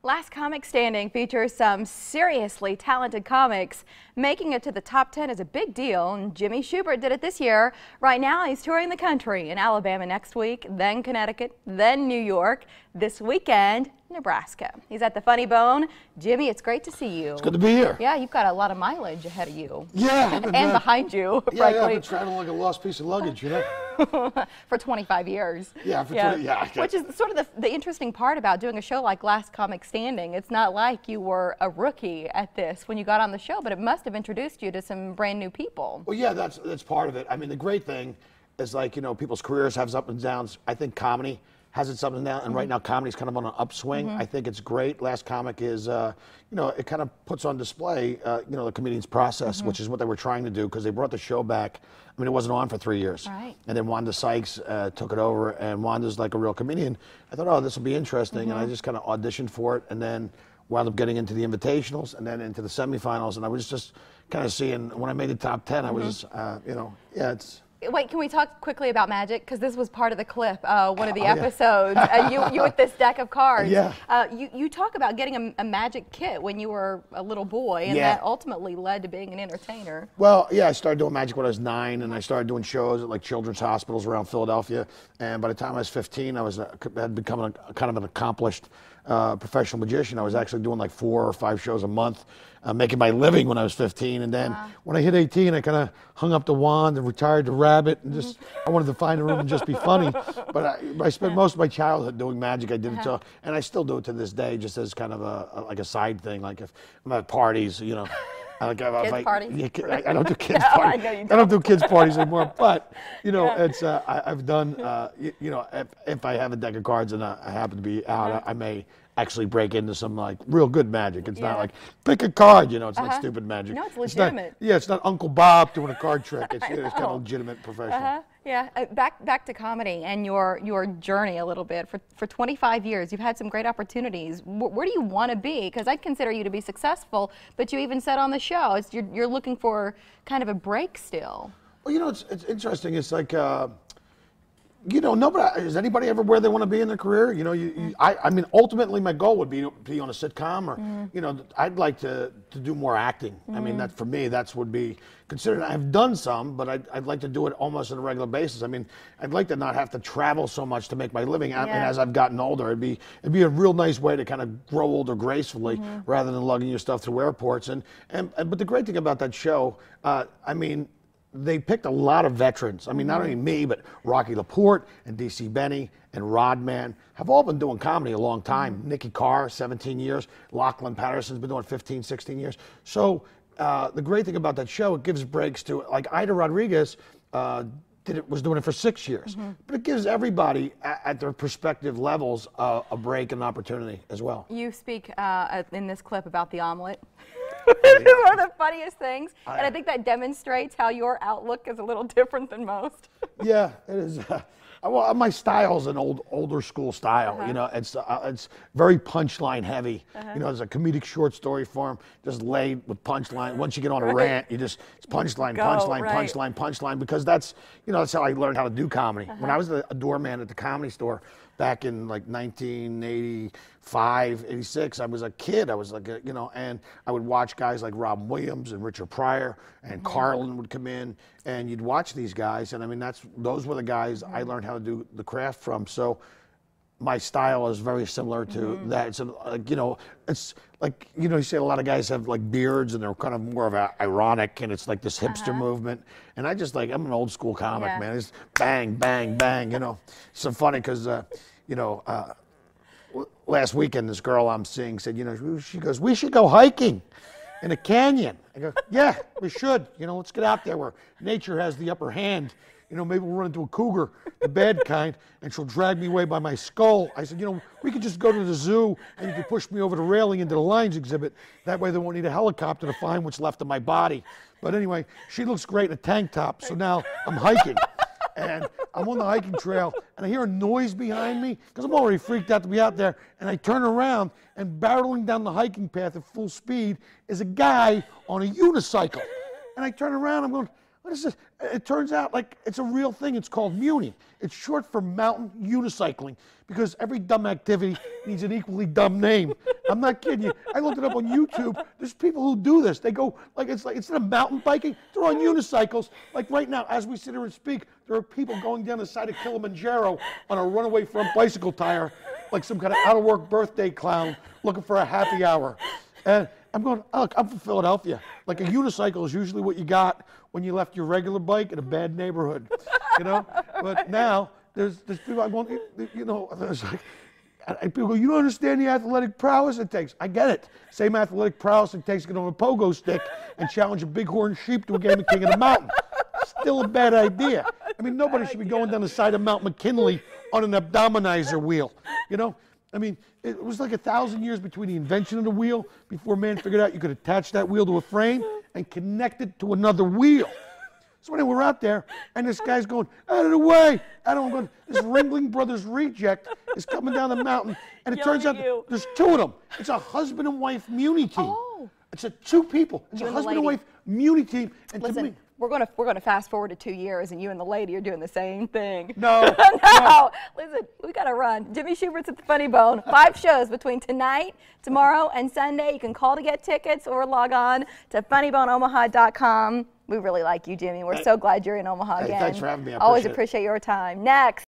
Last Comic Standing features some seriously talented comics. Making it to the top 10 is a big deal, and Jimmy Shubert did it this year. Right now, he's touring the country, in Alabama next week, then Connecticut, then New York, this weekend, Nebraska. He's at the Funny Bone. Jimmy, it's great to see you. It's good to be here. Yeah, you've got a lot of mileage ahead of you. Yeah. And behind you, yeah, frankly. Yeah, I've been traveling like a lost piece of luggage, you know? For 25 years. Yeah, for 20, yeah. Which is sort of the interesting part about doing a show like Last Comic Standing. It's not like you were a rookie at this when you got on the show, but it must have introduced you to some brand new people. Well, yeah, that's part of it. I mean, the great thing is, like, you know, people's careers have ups and downs. I think comedy has its ups and downs, and right now comedy's kind of on an upswing. I think it's great. Last Comic is, you know, it kind of puts on display, you know, the comedian's process, which is what they were trying to do, because they brought the show back. I mean, it wasn't on for 3 years. Right. And then Wanda Sykes took it over, and Wanda's like a real comedian. I thought, oh, this will be interesting, and I just kind of auditioned for it, and then wound up getting into the invitationals, and then into the semifinals, and I was just kind of seeing, when I made the top 10, I was, you know, yeah, it's... Wait, can we talk quickly about magic? Because this was part of the clip, one of the episodes. You with this deck of cards. Yeah. You talk about getting a magic kit when you were a little boy, and that ultimately led to being an entertainer. Well, yeah, I started doing magic when I was 9, and I started doing shows at like children's hospitals around Philadelphia. And by the time I was 15, I had become kind of an accomplished professional magician. I was actually doing like 4 or 5 shows a month, making my living when I was 15. And then when I hit 18, I kind of hung up the wand and retired the rabbit, and just I wanted to find a room and just be funny. But I spent most of my childhood doing magic. I did it till, and I still do it to this day, just as kind of like a side thing. Like if I'm at parties, you know. Kids parties? Yeah, I don't do kids parties. I don't do kids parties anymore. But you know, it's I've done. You know, if I have a deck of cards and I happen to be out, I may actually break into some like real good magic. It's not like pick a card. You know, it's not stupid magic. No, it's legitimate. It's not Uncle Bob doing a card trick. It's kind of legitimate professional. Yeah, back to comedy and your journey a little bit. For 25 years, you've had some great opportunities. Where do you want to be? Because I'd consider you to be successful, but you even said on the show, you're looking for kind of a break still. Well, you know, it's interesting. It's like, you know, is anybody ever where they want to be in their career? You know, I mean, ultimately my goal would be to be on a sitcom, or, you know, I'd like to do more acting. I mean, that for me, would be considered. I've done some, but I'd like to do it almost on a regular basis. I mean, I'd like to not have to travel so much to make my living. And as I've gotten older, it'd be a real nice way to kind of grow older gracefully, rather than lugging your stuff through airports. But the great thing about that show, I mean, they picked a lot of veterans. I mean, not only me, but Rocky LaPorte and D.C. Benny and Rodman have all been doing comedy a long time. Nicky Carr, 17 years. Lachlan Patterson's been doing 15, 16 years. So the great thing about that show, it gives breaks to, like Ida Rodriguez was doing it for 6 years. But it gives everybody at their respective levels a break and an opportunity as well. You speak in this clip about the omelet. It's one of the funniest things, and I think that demonstrates how your outlook is a little different than most. Yeah, it is. Well, my style's an older school style. You know, it's very punchline heavy. You know, it's a comedic short story form, just laid with punchline. Once you get on a rant, it's punchline, punchline, because that's how I learned how to do comedy. When I was a doorman at the Comedy Store back in like 1985, 86, I was a kid. I was like, you know, and I would watch guys like Robin Williams and Richard Pryor, and Carlin would come in, and you'd watch these guys, and I mean, those were the guys I learned how to do the craft from. So my style is very similar to that. So, you know, it's like, you know, you see a lot of guys have like beards, and they're kind of more of ironic, and it's like this hipster movement. And I just I'm an old school comic, man. It's bang, bang, bang, you know. It's so funny because, you know, last weekend, this girl I'm seeing said, you know, she goes, we should go hiking in a canyon. I go, yeah, we should. You know, let's get out there where nature has the upper hand. You know, maybe we'll run into a cougar, the bad kind, and she'll drag me away by my skull. I said, you know, we could just go to the zoo, and you could push me over the railing into the lions exhibit. That way they won't need a helicopter to find what's left of my body. But anyway, she looks great in a tank top, so now I'm hiking. And I'm on the hiking trail, and I hear a noise behind me, because I'm already freaked out to be out there, and I turn around, and barreling down the hiking path at full speed is a guy on a unicycle. And I turn around, I'm going, what is this? It turns out like it's a real thing. It's called Muni. It's short for mountain unicycling, because every dumb activity needs an equally dumb name. I'm not kidding you. I looked it up on YouTube. There's people who do this. They go, like instead of mountain biking, they're on unicycles. Like right now, as we sit here and speak, there are people going down the side of Kilimanjaro on a runaway front bicycle tire, like some kind of out-of-work birthday clown looking for a happy hour. And I'm going, look, I'm from Philadelphia. Like a unicycle is usually what you got when you left your regular bike in a bad neighborhood, you know? But now, there's people I'm going, you know, there's like, and people go, you don't understand the athletic prowess it takes. I get it. Same athletic prowess it takes to get on a pogo stick and challenge a bighorn sheep to a game of King of the Mountain. Still a bad idea. I mean, nobody should be going down the side of Mount McKinley on an abdominizer wheel, you know? I mean, it was like 1,000 years between the invention of the wheel before man figured out you could attach that wheel to a frame and connect it to another wheel. So anyway, we're out there, and this guy's going, out of the way. This Ringling Brothers reject is coming down the mountain, and it turns out there's two of them. It's a husband and wife Muni team. Oh. It's two people. It's a husband and wife Muni team. And listen, we're gonna fast forward to 2 years, and you and the lady are doing the same thing. No. No. Listen, we gotta run. Jimmy Shubert's at the Funny Bone. 5 shows between tonight, tomorrow, and Sunday. You can call to get tickets or log on to funnyboneomaha.com. We really like you, Jimmy. We're so glad you're in Omaha again. Thanks for having me. I Always appreciate your time. Next.